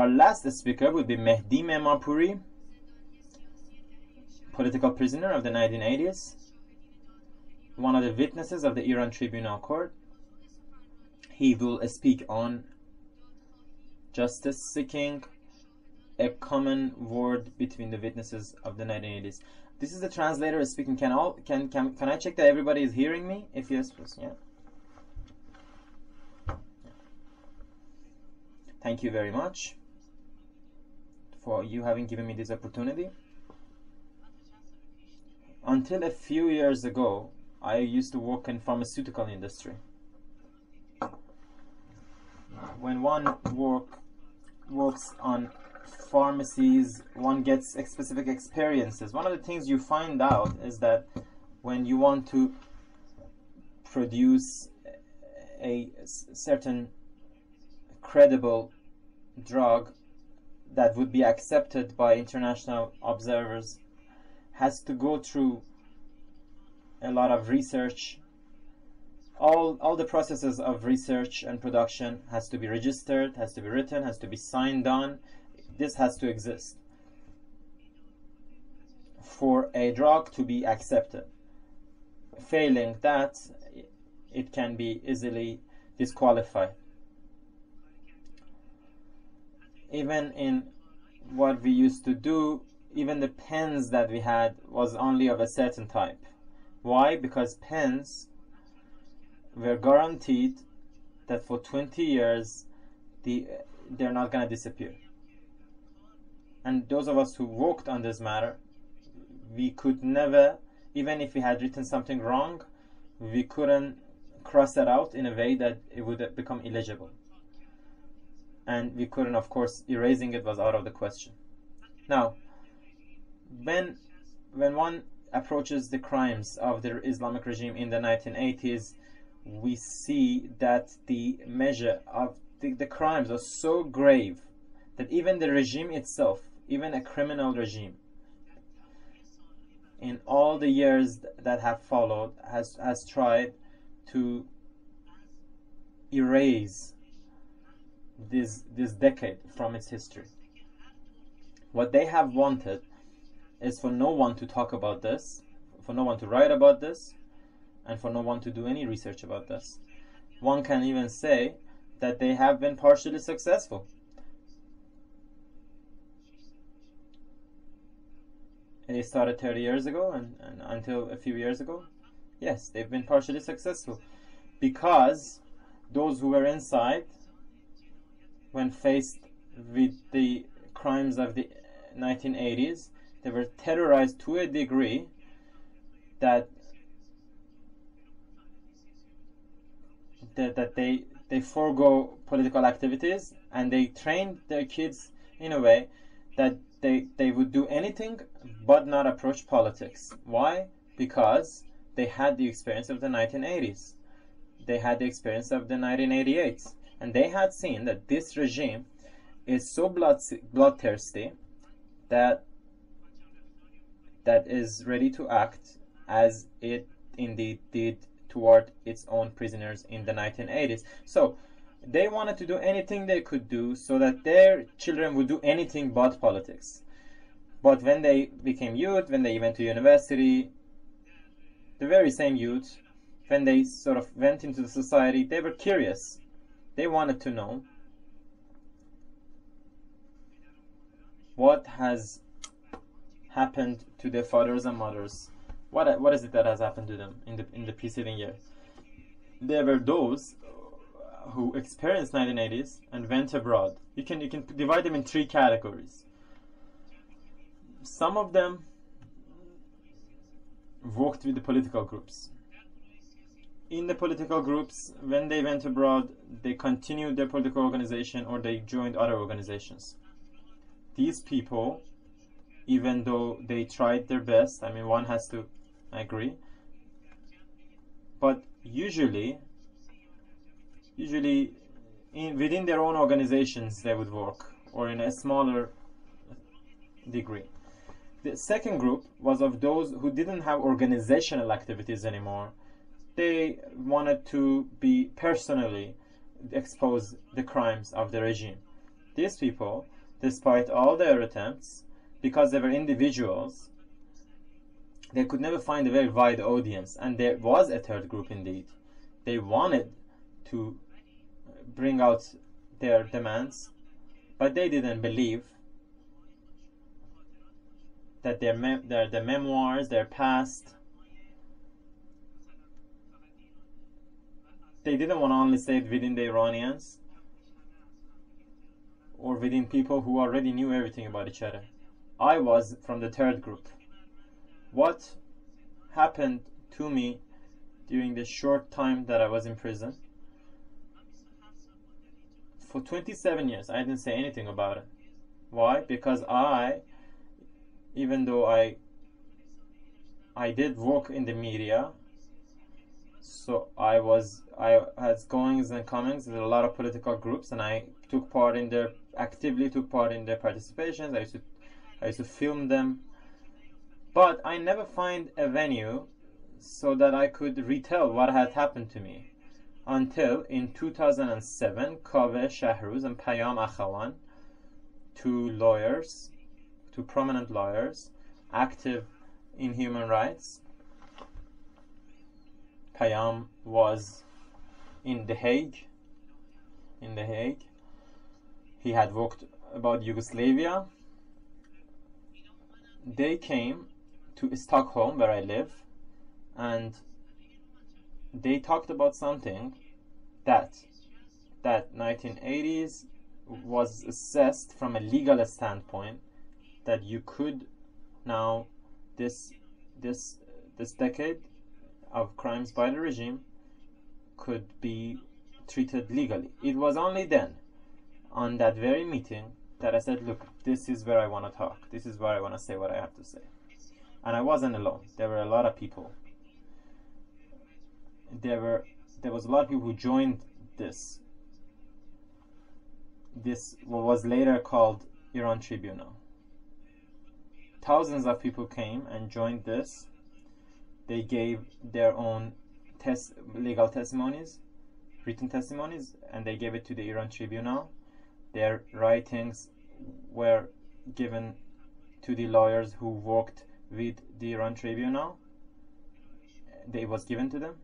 our last speaker would be Mehdi Memarpuri, political prisoner of the 1980s, one of the witnesses of the Iran Tribunal Court. He will speak on justice seeking, a common word between the witnesses of the 1980s. This is the translator speaking. Can I check that everybody is hearing me? If yes, please. Yeah. Thank you very much for you having given me this opportunity. Until a few years ago, I used to work in pharmaceutical industry. When one works on pharmacies, one gets specific experiences. One of the things you find out is that when you want to produce a certain credible drug that would be accepted by international observers, has to go through a lot of research. All the processes of research and production has to be registered, has to be written, has to be signed on. This has to exist for a drug to be accepted. Failing that, it can be easily disqualified. Even in what we used to do, even the pens that we had was only of a certain type. Why? Because pens were guaranteed that for 20 years they're not going to disappear. And those of us who worked on this matter, we could never, even if we had written something wrong, we couldn't cross that out in a way that it would become illegible. And we couldn't, of course, erasing it was out of the question. Now, when one approaches the crimes of the Islamic regime in the 1980s, we see that the measure of the crimes are so grave that even the regime itself, even a criminal regime, in all the years that have followed, has tried to erase this decade from its history. What they have wanted is for no one to talk about this, for no one to write about this, and for no one to do any research about this. One can even say that they have been partially successful. They started 30 years ago and until a few years ago. Yes, they've been partially successful because those who were inside, when faced with the crimes of the 1980s, they were terrorized to a degree that they forego political activities, and they trained their kids in a way that they would do anything but not approach politics. Why? Because they had the experience of the 1980s. They had the experience of the 1988s. And they had seen that this regime is so bloodthirsty that is ready to act as it indeed did toward its own prisoners in the 1980s. So they wanted to do anything they could do so that their children would do anything but politics. But when they became youth, when they went to university, the very same youth, when they sort of went into the society, they were curious. They wanted to know what has happened to their fathers and mothers. What is it that has happened to them in the preceding year? There were those who experienced 1980s and went abroad. You can divide them in three categories. Some of them worked with the political groups. In the political groups, when they went abroad, they continued their political organization or they joined other organizations. These people, even though they tried their best, I mean, one has to agree, but usually within their own organizations they would work, or in a smaller degree. The second group was of those who didn't have organizational activities anymore. They wanted to be personally expose the crimes of the regime. These people, despite all their attempts, because they were individuals, they could never find a very wide audience, and there was a third group indeed. They wanted to bring out their demands, but they didn't believe that their memoirs, their past, they didn't want to only say it within the Iranians or within people who already knew everything about each other. I was from the third group. What happened to me during the short time that I was in prison? For 27 years, I didn't say anything about it. Why? Because even though I did work in the media, so I had goings and comings with a lot of political groups, and I actively took part in their participations. I used to film them, but I never find a venue so that I could retell what had happened to me until in 2007, Kaveh Shahruz and Payam Akhawan, two prominent lawyers, active in human rights. Payam was in The Hague. He had worked about Yugoslavia. They came to Stockholm, where I live, and they talked about something that 1980s was assessed from a legal standpoint, that you could now, this decade of crimes by the regime could be treated legally. It was only then, on that very meeting, that I said, look, this is where I want to talk. This is where I want to say what I have to say. And I wasn't alone. There were a lot of people. There was a lot of people who joined this what was later called Iran Tribunal. Thousands of people came and joined this. They gave their own legal testimonies, written testimonies, and they gave it to the Iran Tribunal. Their writings were given to the lawyers who worked with the Iran Tribunal. It was given to them,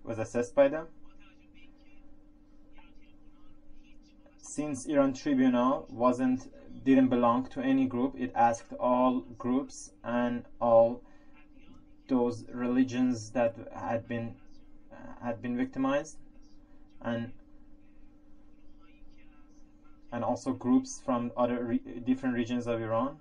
was assessed by them. Since Iran Tribunal didn't belong to any group, it asked all groups and all those religions that had been victimized, and also groups from other different regions of Iran.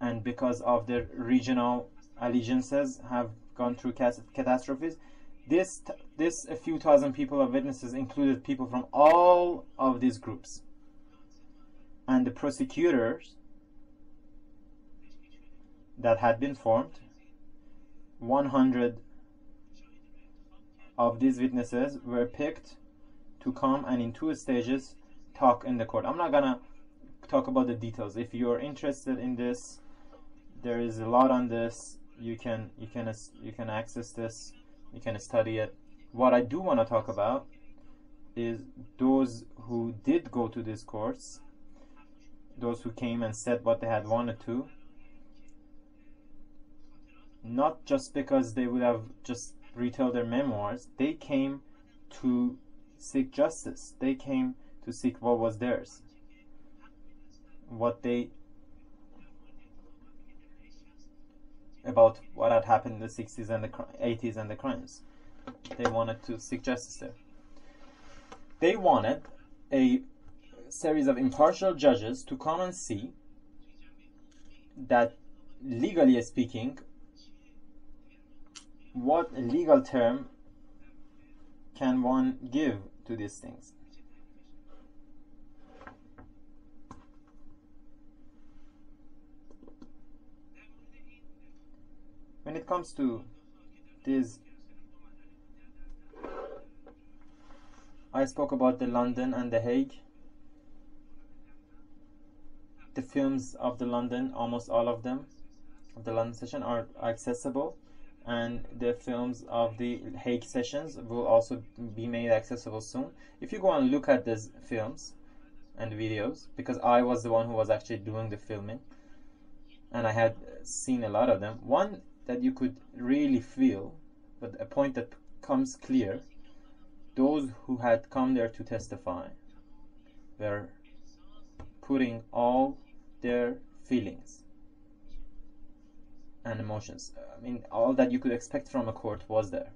And because of their regional allegiances have gone through catastrophes, this a few thousand people of witnesses included people from all of these groups. And the prosecutors that had been formed, 100 of these witnesses were picked to come and in 2 stages talk in the court. I'm not gonna talk about the details. If you're interested in this, there is a lot on this. You can access this. You can study it. What I do want to talk about is those who did go to this course, those who came and said what they had wanted to, not just because they would have just retell their memoirs. They came to seek justice. They came to seek what was theirs, about what had happened in the 60s and the 80s and the crimes. They wanted to seek justice there. They wanted a series of impartial judges to come and see that, legally speaking, what legal term can one give to these things. When it comes to this, I spoke about the London and the Hague. The films of the London, almost all of them, of the London session are accessible. and the films of the Hague sessions will also be made accessible soon. If you go and look at these films and videos, because I was the one who was actually doing the filming and I had seen a lot of them, one that you could really feel, but a point that comes clear, those who had come there to testify were putting all their feelings and emotions. I mean, all that you could expect from a court was there.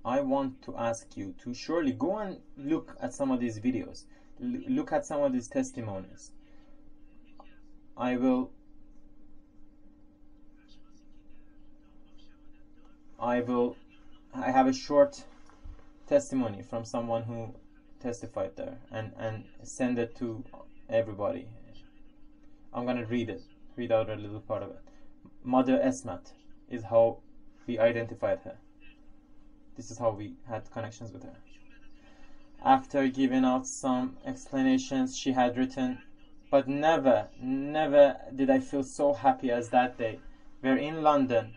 I want to ask you to surely go and look at some of these videos, look at some of these testimonies. I have a short testimony from someone who testified there, and send it to everybody. I'm gonna read out a little part of it. Mother Esmat is how we identified her. This is how we had connections with her. After giving out some explanations, she had written, "But never did I feel so happy as that day, where in London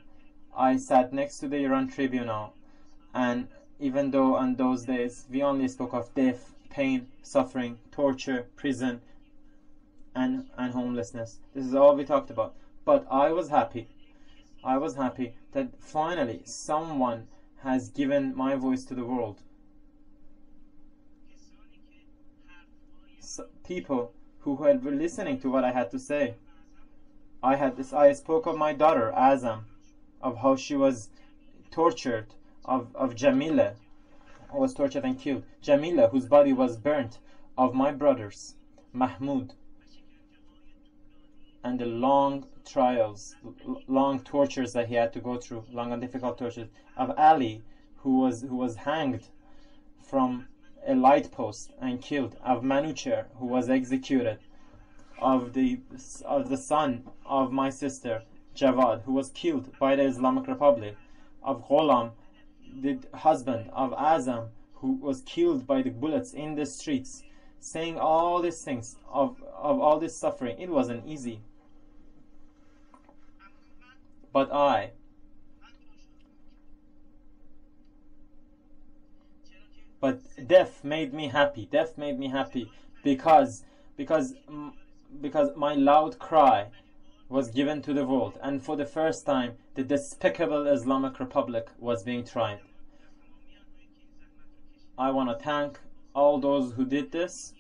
I sat next to the Iran Tribunal, and even though on those days we only spoke of death, pain, suffering, torture, prison, and homelessness. This is all we talked about. But I was happy. I was happy that finally someone has given my voice to the world. People who were listening to what I had to say. I spoke of my daughter, Azam, of how she was tortured, of Jamila, who was tortured and killed, Jamila, whose body was burnt, of my brothers, Mahmoud, and the long trials, long tortures that he had to go through, long and difficult tortures, of Ali, who was hanged from a light post and killed, of Manucher, who was executed, of the son of my sister Javad, who was killed by the Islamic Republic, of Ghulam, the husband of Azam, who was killed by the bullets in the streets, saying all these things, of all this suffering. It wasn't easy. But death made me happy. Death made me happy because my loud cry was given to the world, and for the first time the despicable Islamic Republic was being tried. I want to thank all those who did this.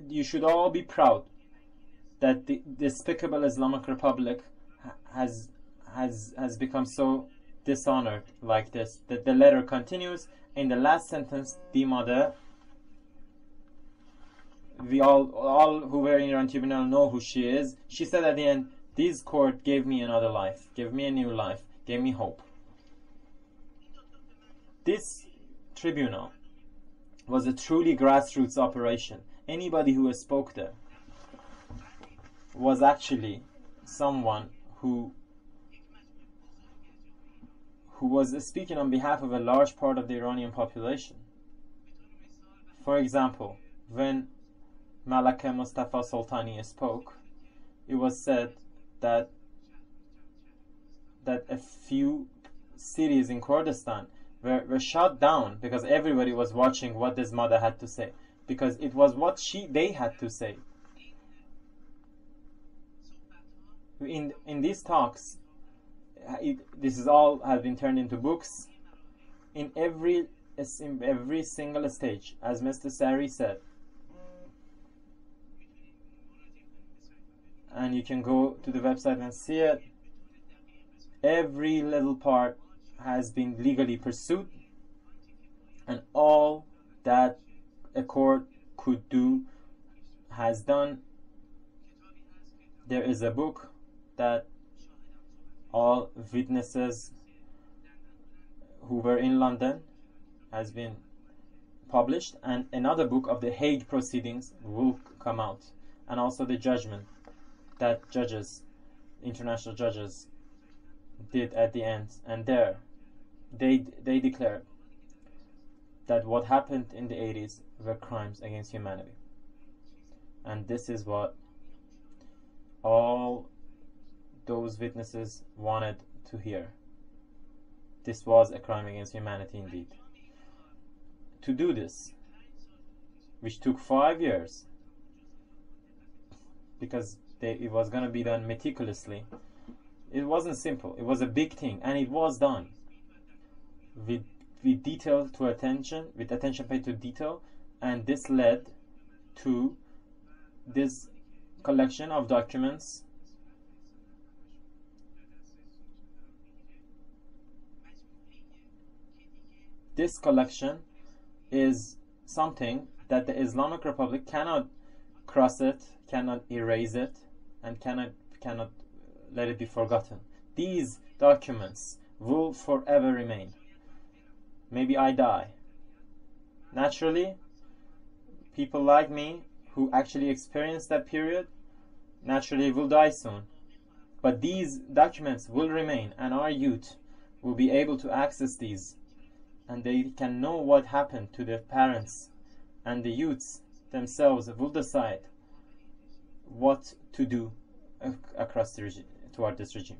You should all be proud that the despicable Islamic Republic has become so dishonored like this. That the letter continues in the last sentence, the mother. We all who were in Iran Tribunal know who she is. She said at the end, "This court gave me another life, gave me a new life, gave me hope." This tribunal was a truly grassroots operation. Anybody who spoke there was actually someone who was speaking on behalf of a large part of the Iranian population. For example, when Malaka Mustafa Sultani spoke, it was said that a few cities in Kurdistan were shut down because everybody was watching what this mother had to say, because it was what they had to say. In these talks, this is all has been turned into books. In every single stage, as Mr. Sari said, and you can go to the website and see it, every little part has been legally pursued, and all that a court could do has done. There is a book that all witnesses who were in London has been published, and another book of the Hague proceedings will come out, and also the judgment that judges, international judges, did at the end. And there they declared that what happened in the 80s were crimes against humanity. And this is what all those witnesses wanted to hear. This was a crime against humanity indeed. To do this, which took 5 years, because it was going to be done meticulously, it wasn't simple. It was a big thing, and it was done with detail to attention, with attention paid to detail, and this led to this collection of documents This collection is something that the Islamic Republic cannot cross it, cannot erase it, and cannot let it be forgotten. These documents will forever remain. Maybe I die. Naturally, people like me who actually experienced that period naturally will die soon. But these documents will remain, and our youth will be able to access these, and they can know what happened to their parents, and the youths themselves will decide what to do across the regime, toward this regime.